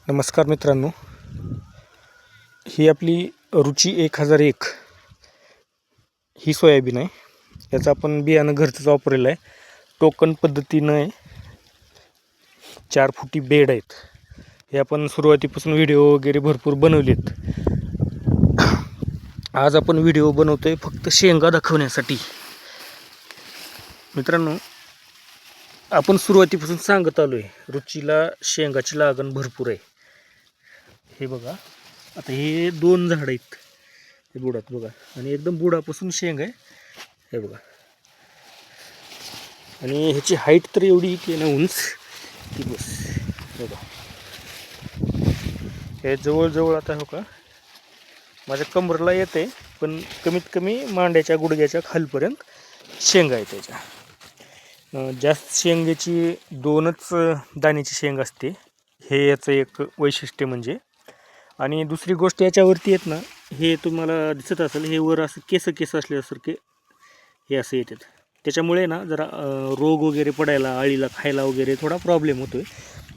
नमस्कार मित्रांनो, ही आपली रुची 1001 ही सोयाबीन आहे. याचं आपण बियाणं घरचंच वापरलेलं आहे. टोकन पद्धतीनं आहे. 4 फुटी बेड आहेत. हे आपण सुरुवातीपासून व्हिडिओ वगैरे भरपूर बनवलेत. आज आपण व्हिडिओ बनवतोय फक्त शेंगा दाखवण्यासाठी. मित्रांनो, आपण सुरुवातीपासून सांगत आलोय रुचीला शेंगाची लागण भरपूर आहे. हे बघा, आता हे 2 झाड आहेत हे बुडात बघा, आणि एकदम बुडापासून शेंग आहे हे बघा. आणि ह्याची हाईट तर एवढी की ना उंच की बस. बघा हे जवळजवळ आता हो का माझ्या कमरला येते, पण कमीत कमी मांड्याच्या गुडघ्याच्या खालपर्यंत शेंगा आहे त्याच्या. जास्त शेंगाची 2च दाण्याची शेंग असते, हे याचं एक वैशिष्ट्य म्हणजे. आणि दुसरी गोष्ट याच्यावरती येत ना, हे तुम्हाला दिसत असेल, हे वर असं केस असल्यासारखे हे असं येतात. त्याच्यामुळे ना जरा रोग वगैरे पडायला, आळीला खायला वगैरे थोडा प्रॉब्लेम होतो आहे.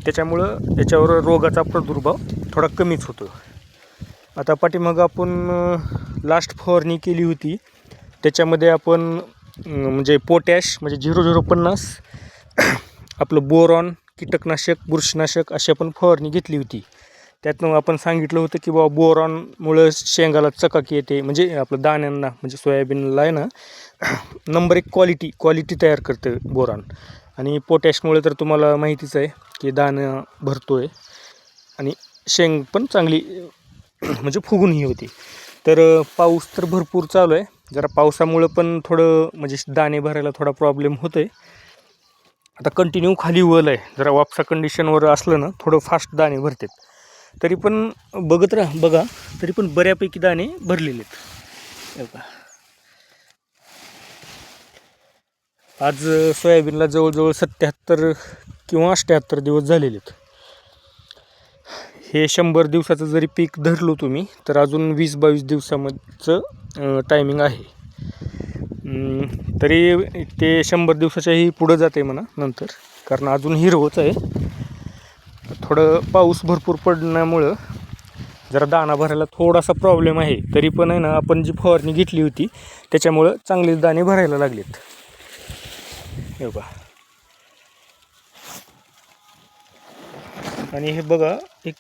त्याच्यामुळं याच्यावर रोगाचा प्रादुर्भाव थोडा कमीच होतो. आता पाठीमागं आपण लास्ट फवारणी केली होती, त्याच्यामध्ये आपण म्हणजे पोटॅश म्हणजे 0050 आपलं बोरॉन, कीटकनाशक, बुरशीनाशक अशी आपण फवारणी घेतली होती. त्यातनं आपण सांगितलं होतं की बाबा बोरॉनमुळं शेंगाला चकाकी येते, म्हणजे आपलं दाण्यांना म्हणजे सोयाबीनला आहे ना नंबर 1 क्वालिटी तयार करते बोरॉन. आणि पोटॅशमुळे तर तुम्हाला माहितीच आहे की दाणं भरतो आहे आणि शेंग पण चांगली म्हणजे फुगूनही होती. तर पाऊस तर भरपूर चालू आहे. जरा पावसामुळं पण थोडं म्हणजे दाणे भरायला थोडा प्रॉब्लेम होतो आहे. आता कंटिन्यू खाली वल आहे, जरा वापसा कंडिशनवर असलं ना थोडं फास्ट दाणे भरतात. तरी पण बघा तरी पण बऱ्यापैकी दाणे भरलेले आहेत. आज सोयाबीनला जवळजवळ 77 किंवा 78 दिवस झालेले आहेत. हे 100 दिवसाचं जरी पीक धरलो तुम्ही तर अजून 20-22 दिवसाचं टायमिंग आहे. तरी ते 100 दिवसाच्याही पुढं जाते म्हणा नंतर, कारण अजून हिरवंच आहे. थोडं पाऊस भरपूर पडण्यामुळं जरा दाणा भरायला थोडासा प्रॉब्लेम आहे. तरी पण आहे ना, आपण जी फवारणी घेतली होती त्याच्यामुळं चांगलेच दाणे भरायला लागलेत. हे बघा, आणि हे बघा एक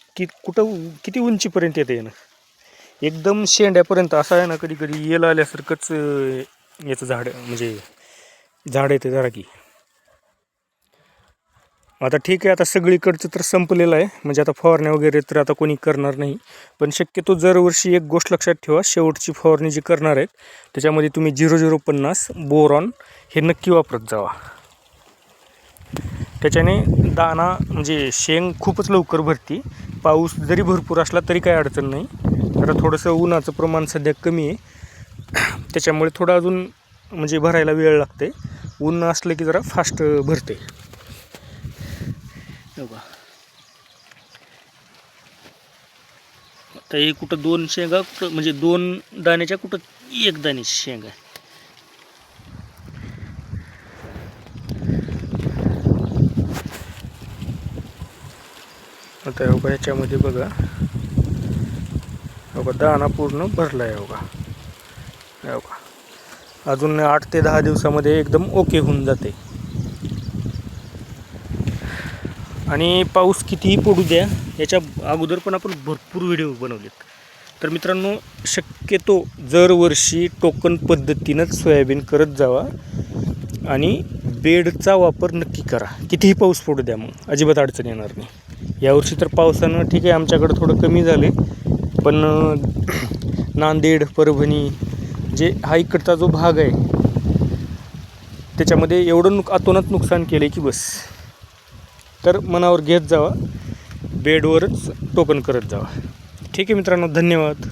किती उंचीपर्यंत येते ना, एकदम शेंड्यापर्यंत. असं आहे ना, कधी कधी येल आल्यासारखंच याचं झाड म्हणजे झाड येते जरा की. आता ठीक आहे, आता सगळीकडचं तर संपलेलं आहे, म्हणजे आता फवारण्या वगैरे तर आता कोणी करणार नाही. पण शक्यतो दरवर्षी एक गोष्ट लक्षात ठेवा, शेवटची फवारणी जी करणार आहेत त्याच्यामध्ये तुम्ही 0050 बोरॉन हे नक्की वापरत जावा. त्याच्याने दाणा म्हणजे शेंग खूपच लवकर भरती. पाऊस जरी भरपूर असला तरी काही अडचण नाही. जरा थोडंसं उन्हाचं प्रमाण सध्या कमी आहे, त्याच्यामुळे थोडं अजून म्हणजे भरायला वेळ लागते. ऊन असलं की जरा फास्ट भरते. आता हे कुठं 2 शेंगा, म्हणजे 2 दाण्याच्या कुठं 1 दाण्याची शेंगा आहे. आता ह्याच्यामध्ये बघा दाणा पूर्ण भरला आहे. बघा अजून 8 ते 10 दिवसामध्ये एकदम ओके होऊन जाते. आणि पाऊस कितीही पडू द्या, याच्या अगोदर पण आपण भरपूर व्हिडिओ बनवलेत. तर मित्रांनो, शक्यतो दरवर्षी टोकन पद्धतीनंच सोयाबीन करत जावा आणि बेडचा वापर नक्की करा. कितीही पाऊस पडू द्या, मग अजिबात अडचण येणार नाही. यावर्षी तर पावसानं ठीक आहे आमच्याकडं थोडं कमी झाले, पण नांदेड, परभणी जे हा इकडचा जो भाग आहे त्याच्यामध्ये एवढं अतोनात नुकसान केलं की बस. तर मनावर घेत जावा, बेडवरच टोकन करत जावा. ठीक आहे मित्रांनो, धन्यवाद.